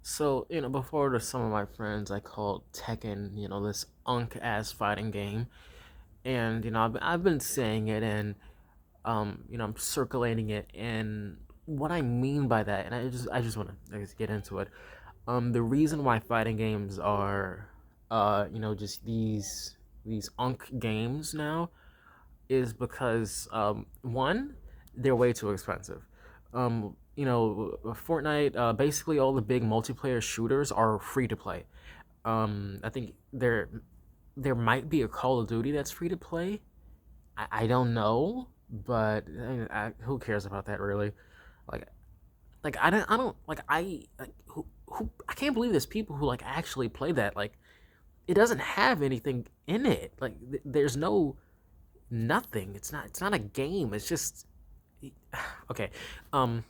So, before to some of my friends, I called Tekken, this unk ass fighting game. And, I've been saying it and, I'm circulating it. And what I mean by that, and I just want to get into it. The reason why fighting games are, just these unk games now is because one, they're way too expensive. Fortnite, basically all the big multiplayer shooters are free to play. I think there might be a Call of Duty that's free to play. I don't know, but who cares about that really? Like I don't who I can't believe there's people who like actually play that. Like it doesn't have anything in it. Like there's no nothing. It's not a game. It's just okay. Um,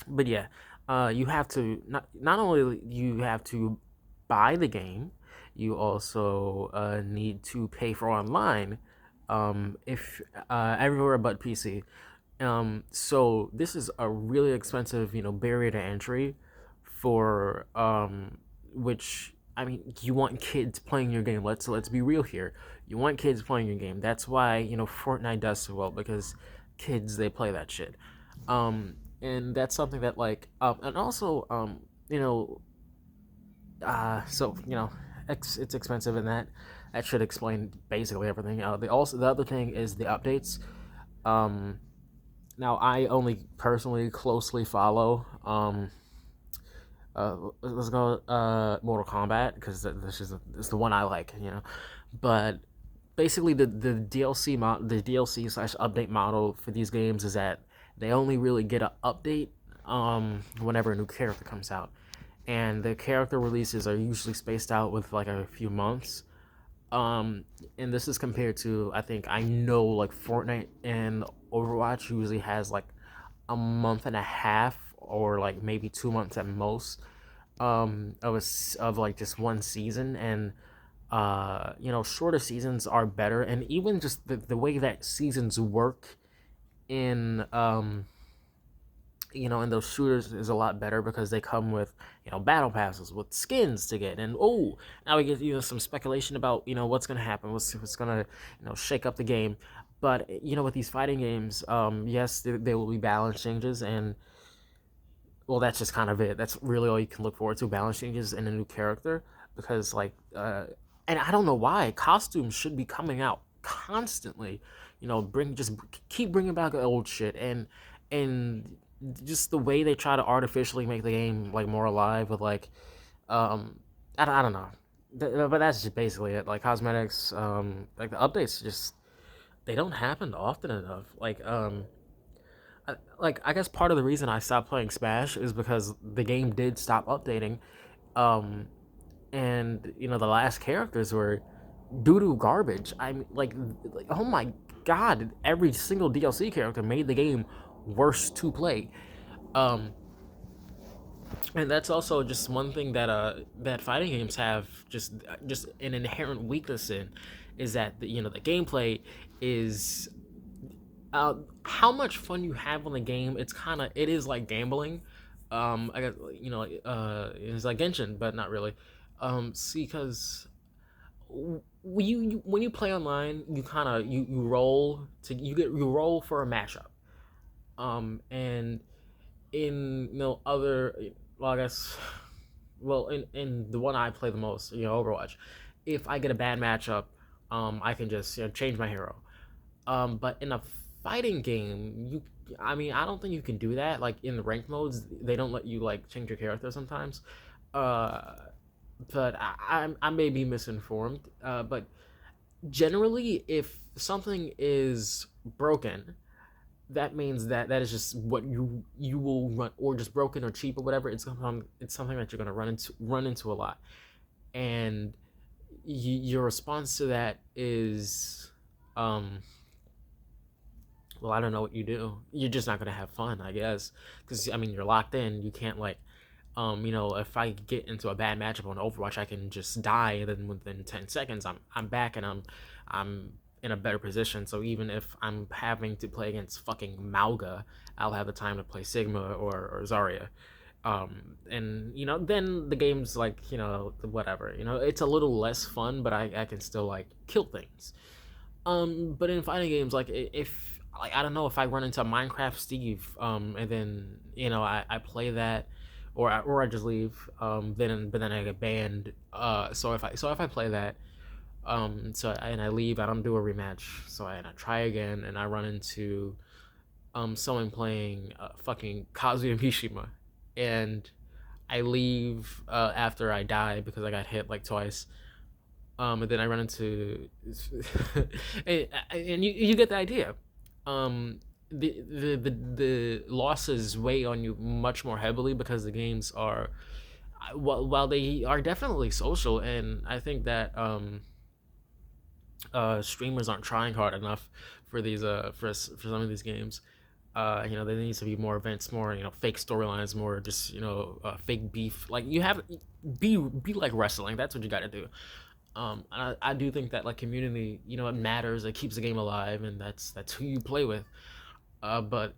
but yeah, you have to not only you have to buy the game, you also need to pay for online. If everywhere but PC. So this is a really expensive, barrier to entry for which I mean, you want kids playing your game. Let's be real here. You want kids playing your game. That's why Fortnite does so well because kids they play that shit. And that's something that like and also you know so it's expensive in that should explain basically everything. The other thing is the updates. Um, Now I only personally closely follow let's go Mortal Kombat because this is the one I like, But basically the DLC slash update model for these games is that they only really get an update whenever a new character comes out, and the character releases are usually spaced out with like a few months. Um, and this is compared to I know like Fortnite and Overwatch usually has like a month and a half or like maybe 2 months at most of like just one season. And shorter seasons are better, and even just the way that seasons work in in those shooters is a lot better because they come with battle passes with skins to get. And oh, now we get some speculation about what's gonna happen, what's gonna shake up the game. But with these fighting games, yes, there will be balance changes. And well, that's just kind of it. That's really all you can look forward to: balance changes and a new character. Because and I don't know why costumes should be coming out constantly. Bring just keep bringing back old shit. And just the way they try to artificially make the game like more alive with like um I don't know. But that's just basically it. Like cosmetics, like the updates just they don't happen often enough. I guess part of the reason I stopped playing Smash is because the game did stop updating, um, and the last characters were doo doo garbage. I mean, like oh my god, every single DLC character made the game worse to play. Um, and that's also just one thing that fighting games have just an inherent weakness in, is that the gameplay is how much fun you have on the game. It is like gambling. I guess it's like Genshin, but not really. See, because when you play online, you kind of you roll to you roll for a matchup. And in other, well, I guess, well, in the one I play the most, Overwatch, if I get a bad matchup, I can just change my hero. But in a fighting game, I mean, I don't think you can do that. Like in the ranked modes, they don't let you like change your character sometimes. Uh, but I may be misinformed. But generally, if something is broken, that means that is just what you will run, or just broken or cheap or whatever. It's something that you're gonna run into a lot. And your response to that is um well, I don't know what you do. You're just not gonna have fun, I guess, because I mean you're locked in. You can't like, if I get into a bad matchup on Overwatch, I can just die, and then within 10 seconds, I'm back and I'm in a better position. So even if I'm having to play against fucking Mauga, I'll have the time to play Sigma or Zarya. And then the game's like, whatever, it's a little less fun, but I can still like kill things. But in fighting games, like if like I don't know, if I run into Minecraft Steve, and then I play that, or I just leave, then I get banned. So if I play that, and I leave, I don't do a rematch. And I try again, and I run into someone playing fucking Kazuya Mishima, and I leave after I die because I got hit like twice. And then I run into, and you get the idea. The losses weigh on you much more heavily because the games are, while they are definitely social, and I think that streamers aren't trying hard enough for these for some of these games. There needs to be more events, more fake storylines, more just fake beef. Like you have, be like wrestling. That's what you got to do. And I do think that like community, it matters. It keeps the game alive, and that's who you play with. But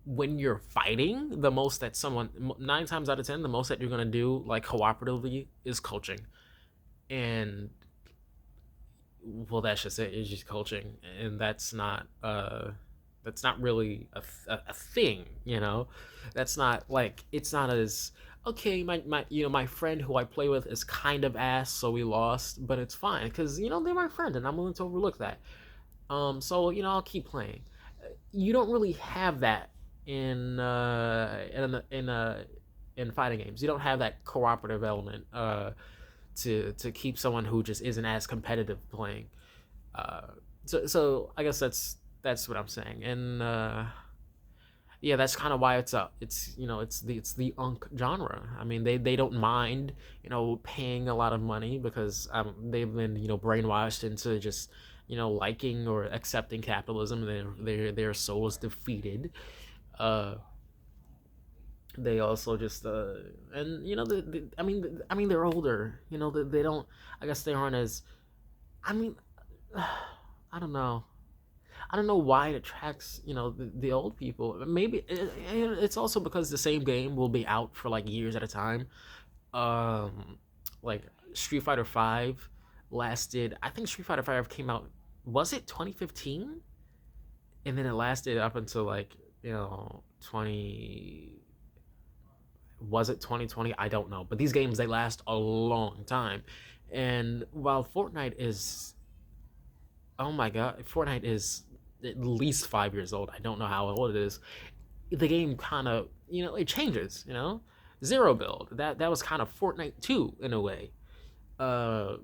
when you're fighting, the most that someone 9 times out of 10, the most that you're gonna do like cooperatively is coaching, and well, that's just it. It's just coaching, and that's not really a thing. That's not like, it's not as okay. My friend who I play with is kind of ass, so we lost, but it's fine because they're my friend, and I'm willing to overlook that. So I'll keep playing. You don't really have that in fighting games. You don't have that cooperative element to keep someone who just isn't as competitive playing. Uh, so I guess that's what I'm saying, and yeah, that's kind of why it's the unk genre. I mean, they don't mind paying a lot of money because they've been brainwashed into just liking or accepting capitalism. Their soul is defeated. Uh, they also just and I mean they're older. They don't. I guess they aren't as. I mean, I don't know. I don't know why it attracts the old people. Maybe it's also because the same game will be out for like years at a time. Um, like Street Fighter Five lasted. I think Street Fighter Five came out. Was it 2015? And then it lasted up until like 20. Was it 2020? I don't know. But these games, they last a long time. And while Fortnite is, oh my god, Fortnite is at least 5 years old. I don't know how old it is. The game kind of, it changes. Zero build. That was kind of Fortnite 2 in a way. Uh,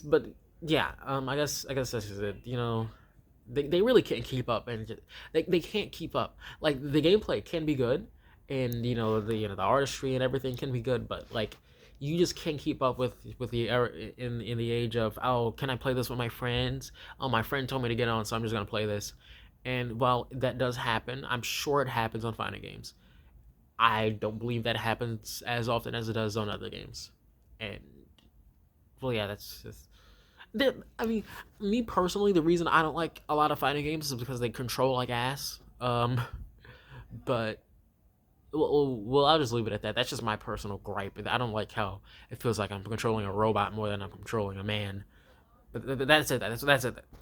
but yeah, I guess that's just it. They really can't keep up, and they can't keep up. Like the gameplay can be good, and the artistry and everything can be good, but like you just can't keep up with the era in the age of, oh, can I play this with my friends? Oh, my friend told me to get on, so I'm just gonna play this. And while that does happen, I'm sure it happens on fighting games. I don't believe that happens as often as it does on other games. And well, yeah, that's just. I mean, me personally, the reason I don't like a lot of fighting games is because they control like ass. But well, I'll just leave it at that. That's just my personal gripe. I don't like how it feels like I'm controlling a robot more than I'm controlling a man. But that's it. That's it.